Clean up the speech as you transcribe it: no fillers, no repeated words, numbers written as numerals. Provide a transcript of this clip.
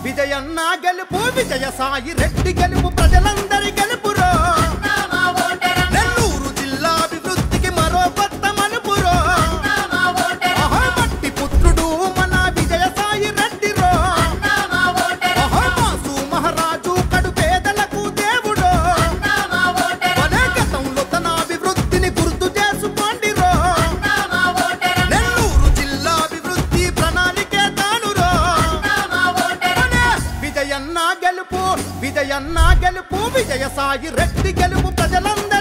విజయన్న గెలుపు విజయసాయి రెడ్డి గెలుపు ప్రజలందరి గెలుపురో నెల్లూరు జిల్లా అభివృద్ధికి మరో కొత్త మలుపురో మట్టి పుత్రుడు మన విజయసాయి రెడ్డిరో మాసు మహారాజు కడు పేదలకు దేవుడో అనే గతంలో తన అభివృద్ధిని గుర్తు చేసుకోండిరో నెల్లూరు జిల్లా అభివృద్ధి ప్రణాళికే తానురో విజయన్న గెలుపు విజయసాయి రెడ్డి గెలుపు ప్రజలందరి